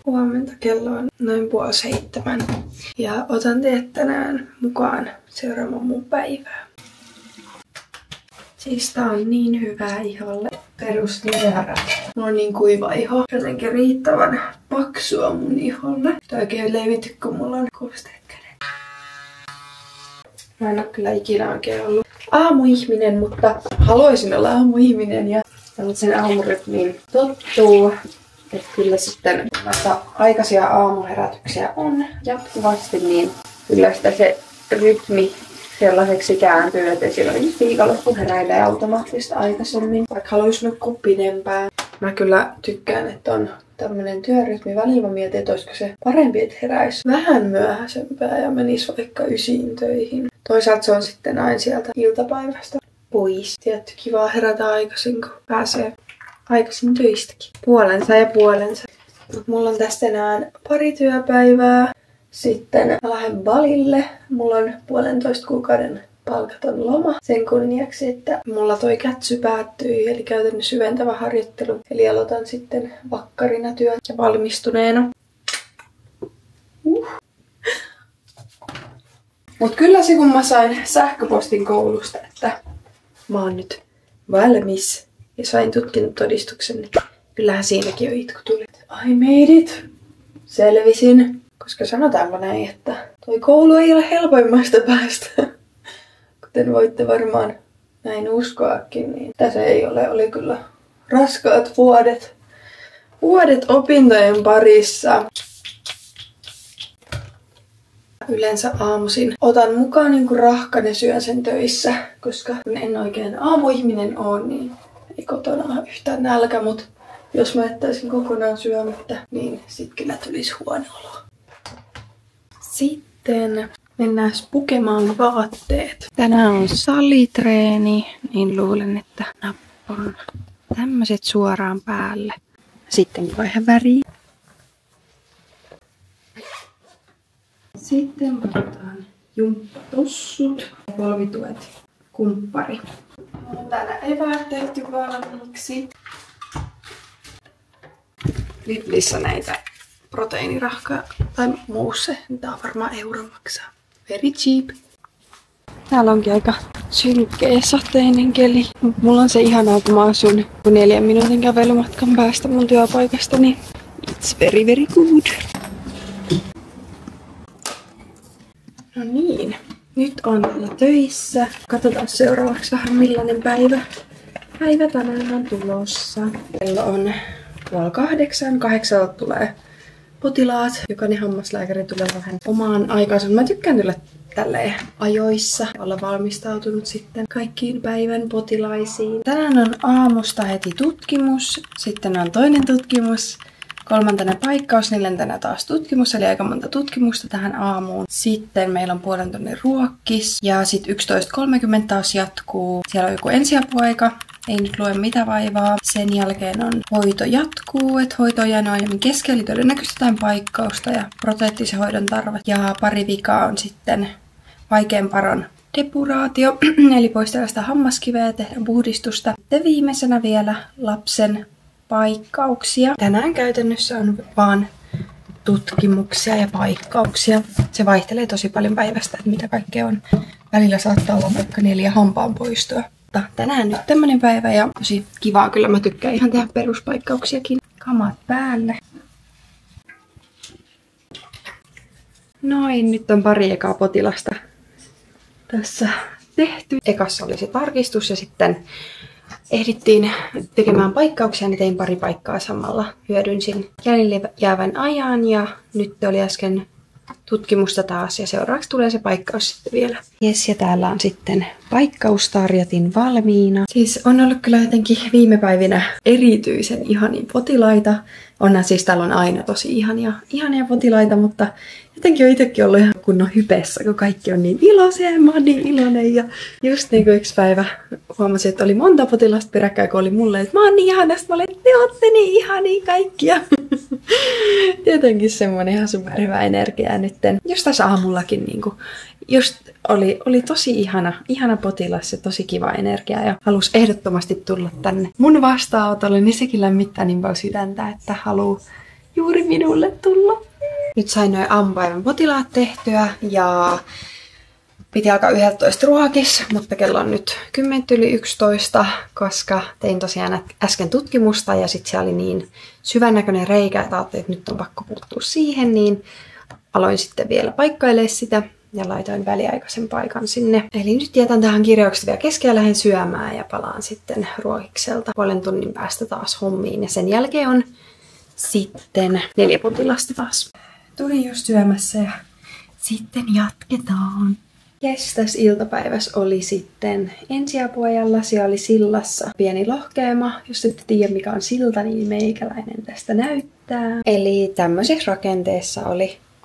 Huomenta, kello on noin 6:30 ja otan teidät tänään mukaan seuraamaan mun päivää. Siis tää on niin hyvää iholle. Perusniveärä. Mulla on niin kuiva iho. Jotenkin riittävän paksua mun iholle. Tää oikein levity, kun mulla on kosteet kädet. Mä en oo kyllä ikinä oikein ollut aamuihminen, mutta haluaisin olla aamuihminen ja tällaisen aamurytmiin tottuu. Että kyllä sitten noita aikaisia aamuherätyksiä on jatkuvasti, niin kyllä sitä se rytmi sellaiseksi kääntyy, että esimerkiksi viikonloppu heräilee automaattisesti aikaisemmin, vaikka haluaisi nukkua pidempään. Mä kyllä tykkään, että on tämmönen työrytmi. Välillä mä mietin, että olisiko se parempi, että heräisi vähän myöhäisempää ja menisi vaikka 9 töihin. Toisaalta se on sitten aina sieltä iltapäivästä pois. Tietty kivaa herätä aikaisin, kun pääsee aikaisin töistäkin. Puolensa ja puolensa. Mulla on tästä enää 2 työpäivää. Sitten mä lähden Balille. Mulla on 1,5 kuukauden palkaton loma sen kunniaksi, että mulla toi kätsy päättyi, eli käytännössä syventävä harjoittelu. Eli aloitan sitten vakkarina työn ja valmistuneena. Mut kyllä se, kun mä sain sähköpostin koulusta, että mä oon nyt valmis ja sain tutkintotodistuksen, niin kyllähän siinäkin jo itku tuli. I made it! Selvisin. Koska sanotaanko näin, että toi koulu ei ole helpoimmasta päästä. Kuten voitte varmaan näin uskoakin, niin tässä ei ole. Oli kyllä raskaat vuodet. Vuodet opintojen parissa. Yleensä aamuisin otan mukaan niin rahkan ja syön sen töissä. Koska kun en oikein aamuihminen ole, niin ei kotona ole yhtään nälkä. Mutta jos mä jättäisin kokonaan syömättä, niin sit kyllä tulisi huono olo. Sitten mennään pukemaan vaatteet. Tänään on salitreeni, niin luulen, että nappaan tämmöset suoraan päälle. Sitten vaihan väriä. Sitten otetaan jumppatossut ja polvituet kumppari. On täällä eväät tehty valmiiksi. Lidlissä näitä proteiinirahkaa tai muusse. Tää on varmaan euro maksaa. Very cheap. Täällä onkin aika synkeä sateinen keli. Mulla on se ihanaa, kun mä asun 4 minuutin kävelymatkan päästä mun työpaikasta, niin it's very very good. No niin, nyt on täällä töissä. Katsotaan seuraavaksi vähän millainen päivä tänään on tulossa. Kello on 7:30. 8 tulee potilaat. Jokainen hammaslääkäri tulee vähän omaan aikaansa. Mä tykkään tulla tälleen ajoissa. Olla valmistautunut sitten kaikkiin päivän potilaisiin. Tänään on aamusta heti tutkimus. Sitten on toinen tutkimus. 3. paikkaus, 4. taas tutkimus, eli aika monta tutkimusta tähän aamuun. Sitten meillä on 0,5 tunnin ruokkis ja sitten 11:30 taas jatkuu. Siellä on joku ensiapuaika, ei nyt lue mitä vaivaa. Sen jälkeen on hoito jatkuu, että hoito on jäänyt aiemmin kesken, eli todennäköisesti jotain paikkausta ja proteettisen hoidon tarve. Ja pari vikaa on sitten vaikean paron depuraatio, eli poistetaan sitä hammaskiveä ja tehdään puhdistusta. Sitten viimeisenä vielä lapsen paikkauksia. Tänään käytännössä on vaan tutkimuksia ja paikkauksia. Se vaihtelee tosi paljon päivästä, että mitä kaikkea on. Välillä saattaa olla vaikka 4 hampaanpoistoa. Mutta tänään nyt tämmönen päivä ja tosi kivaa. Kyllä mä tykkään ihan tehdä peruspaikkauksiakin. Kamat päälle. Noin, nyt on pari ekaa potilasta tässä tehty. Ekassa oli se tarkistus ja sitten ehdittiin tekemään paikkauksia, niin tein pari paikkaa samalla. Hyödynsin jäljelle jäävän ajan ja nyt oli äsken tutkimusta taas ja seuraavaksi tulee se paikkaus sitten vielä. Jes, ja täällä on sitten paikkaustarjotin valmiina. Siis on ollut kyllä jotenkin viime päivinä erityisen ihania potilaita. Onhan siis täällä on aina tosi ihania potilaita, mutta jotenkin on itsekin ollut ihan kunnon hypessä, kun kaikki on niin iloisia ja mä oon niin iloinen. Ja just niin kuin yksi päivä huomasin, että oli monta potilasta peräkkäin, kun oli mulle, että mä oon niin ihana. Sitten mä olin, että te ootte niin ihania kaikkia. Jotenkin semmonen ihan superhyvä energia nytten. Just tässä aamullakin niinku, just oli tosi ihana potilas ja tosi kiva energia ja halusi ehdottomasti tulla tänne mun vastaanotolle, niin sekin lämmittää niin paljon sydäntä, että haluu juuri minulle tulla. Nyt sain noin aamupäivän potilaat tehtyä ja piti alkaa 11 ruokis, mutta kello on nyt 10:11, koska tein tosiaan äsken tutkimusta ja sitten siellä oli niin syvännäköinen reikä, että ajattelin, että nyt on pakko puuttua siihen, niin aloin sitten vielä paikkailemaan sitä ja laitoin väliaikaisen paikan sinne. Eli nyt jätän tähän kirjaukset vielä kesken ja lähden syömään ja palaan sitten ruokikselta puolen tunnin päästä taas hommiin. Ja sen jälkeen on sitten 4 potilasta taas. Tulin just syömässä ja sitten jatketaan. Jes, tässä iltapäivässä oli sitten ensiapuajalla. Siellä oli sillassa pieni lohkeema. Jos ette tiedä mikä on silta, niin meikäläinen tästä näyttää. Eli tämmöisessä rakenteessa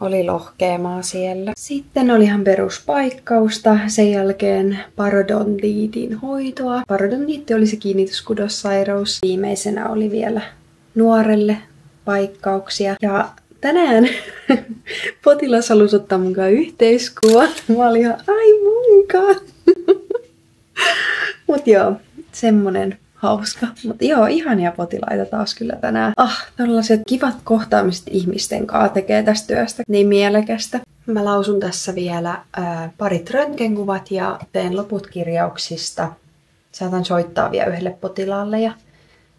oli lohkeemaa siellä. Sitten oli ihan peruspaikkausta. Sen jälkeen parodontiitin hoitoa. Parodontiitti oli se kiinnityskudossairaus. Viimeisenä oli vielä nuorelle paikkauksia. Ja tänään potilas halusi ottaa munkaan yhteiskuva. Mä olin ihan, ai munkaan. Mut joo, semmonen hauska. Mutta joo, ihania potilaita taas kyllä tänään. Tällaiset kivat kohtaamiset ihmisten kanssa tekee tästä työstä niin mielekästä. Mä lausun tässä vielä parit röntgenkuvat ja teen loput kirjauksista. Saatan soittaa vielä yhdelle potilaalle ja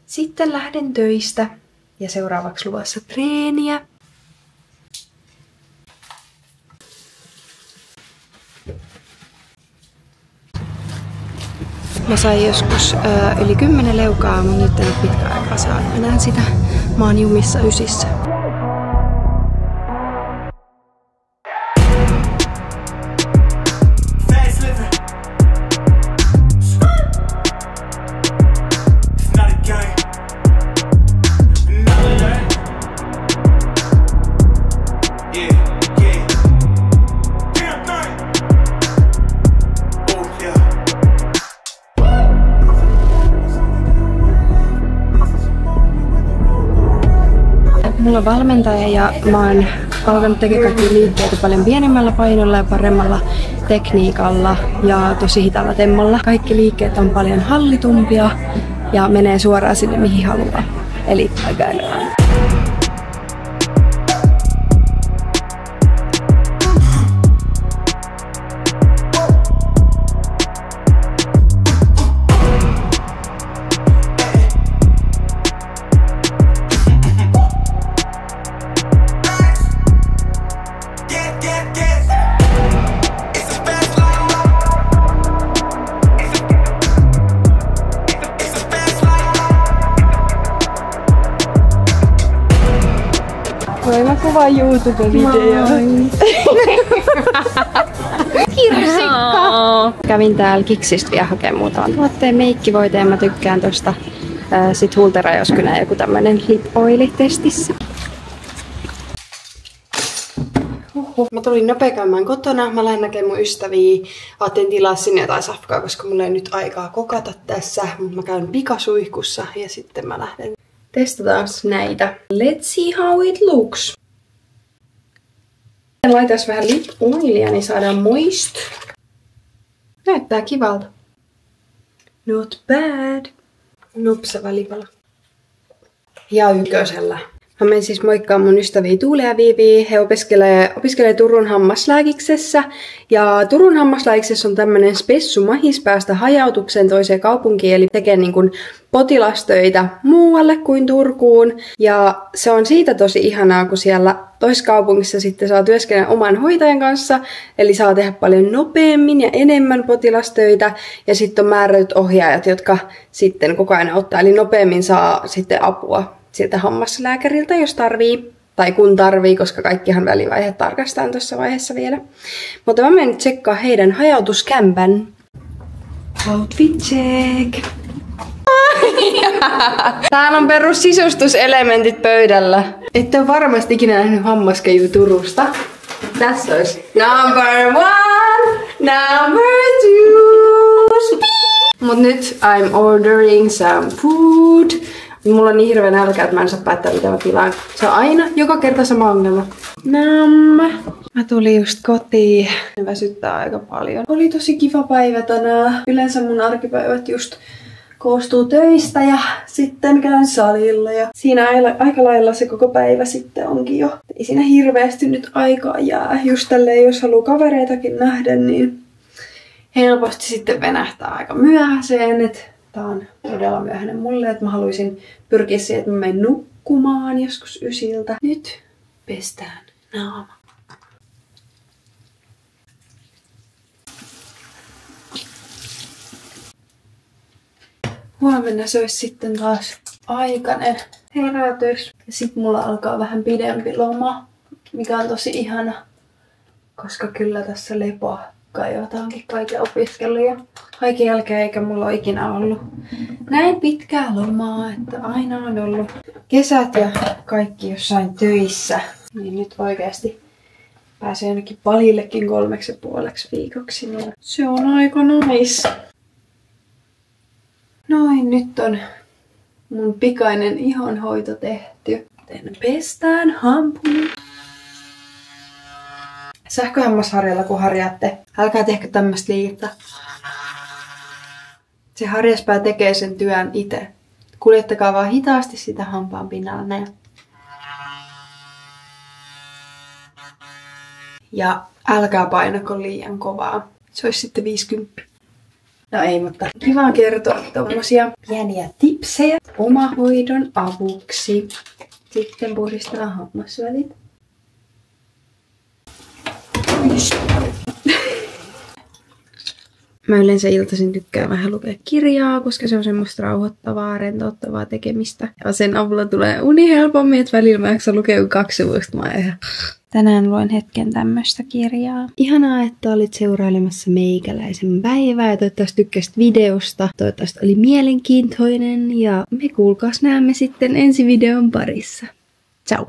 sitten lähden töistä. Ja seuraavaksi luvassa treeniä. Mä sain joskus yli 10 leukaa, mutta nyt en ole pitkään aikaa saanut enää sitä. Mä oon jumissa ysissä. Mulla on valmentaja ja mä oon alkanut tekemään kaikkia liikkeitä paljon pienemmällä painolla ja paremmalla tekniikalla ja tosi hitaalla temmolla. Kaikki liikkeet on paljon hallitumpia ja menee suoraan sinne mihin haluaa. Eli agaraan. Voi mä kuvaan YouTube-videoon. Kirsikka! Kävin täällä Kiksistä vielä hakemaan muutaman tuotteen meikkivoiteen. Mä tykkään tosta sit Hultera, jos kyllä joku tämmönen lip oili testissä. Mä tulin nopea käymään kotona. Mä lähden näkemään mun ystäviä. Ajattelin tilaa sinne jotain safkaa, koska mulla ei nyt aikaa kokata tässä. Mutta mä käyn pikasuihkussa ja sitten mä lähden. Testataan näitä. Let's see how it looks. Laitais vähän lip oilia, niin saadaan moist. Näyttää kivalta. Not bad. Nopsava lipala. Ja ykkösellä. Mä menen siis moikkaan mun ystäviä Tuule ja Viivi. He opiskelee Turun hammaslääkiksessä. Ja Turun hammaslääkiksessä on tämmönen spessu mahis päästä hajautukseen toiseen kaupunkiin. Eli tekee niin kuin potilastöitä muualle kuin Turkuun. Ja se on siitä tosi ihanaa, kun siellä toisessa kaupungissa sitten saa työskennellä oman hoitajan kanssa. Eli saa tehdä paljon nopeammin ja enemmän potilastöitä. Ja sitten on määrätyt ohjaajat, jotka sitten koko ajan ottaa. Eli nopeammin saa sitten apua siltä hammaslääkäriltä, jos tarvii. Tai kun tarvii, koska kaikkihan välivaiheet tarkastetaan tuossa vaiheessa vielä. Mutta mä menen nyt tsekkaa heidän hajautuskämpän. Outfit check! Täällä on perus sisustuselementit pöydällä. Ette ole varmasti ikinä nähnyt hammaskeijua Turusta. Tässä olisi number 1, number 2. Mut nyt I'm ordering some food. Mulla on niin hirveä nälkä, että mä en saa päättää mitä mä tilaan. Se on aina, joka kerta sama ongelma. Mä tulin just kotiin. Ne väsyttää aika paljon. Oli tosi kiva päivä tänään. Yleensä mun arkipäivät just koostuu töistä ja sitten käyn salilla. Ja siinä aika lailla se koko päivä sitten onkin jo. Ei siinä hirveästi nyt aikaa jää. Just tälleen, jos haluaa kavereitakin nähdä, niin helposti sitten venähtää aika myöhäiseen. Et tää on todella myöhäinen mulle, että mä haluaisin pyrkiä siihen, että mä menen nukkumaan joskus 9. Nyt pestään naama. Huomenna se olisi sitten taas aikainen herätys. Ja sit mulla alkaa vähän pidempi loma, mikä on tosi ihana. Koska kyllä tässä lepoa kaivataankin kaiken opiskelun ja kaiken jälkeen, eikä mulla ole ikinä ollut näin pitkää lomaa, että aina on ollut kesät ja kaikki jossain töissä. Niin nyt oikeasti pääsee ainakin palillekin 3,5 viikoksi. Niin se on aika nice. Noin, nyt on mun pikainen ihonhoito tehty. Sitten pestään hampuni. Sähköhammasharjalla kun harjaatte, älkää tehkö tämmöstä liikaa. Se harjaspää tekee sen työn itse. Kuljettakaa vaan hitaasti sitä hampaan pinnalla näin. Ja älkää painako liian kovaa. Se olisi sitten 50. No ei, mutta kiva kertoa tommosia pieniä tipsejä omahoidon avuksi. Sitten puhdistaa hammasvälit. Mä yleensä iltaisin tykkään vähän lukea kirjaa, koska se on semmoista rauhoittavaa, rentouttavaa tekemistä. Ja sen avulla tulee uni helpommin, että välillä mä jaksan lukea 2 sivuista. Tänään luen hetken tämmöistä kirjaa. Ihanaa, että olit seurailemassa meikäläisen päivää ja toivottavasti tykkäsit videosta. Toivottavasti oli mielenkiintoinen ja me kuulkaas näemme sitten ensi videon parissa. Ciao!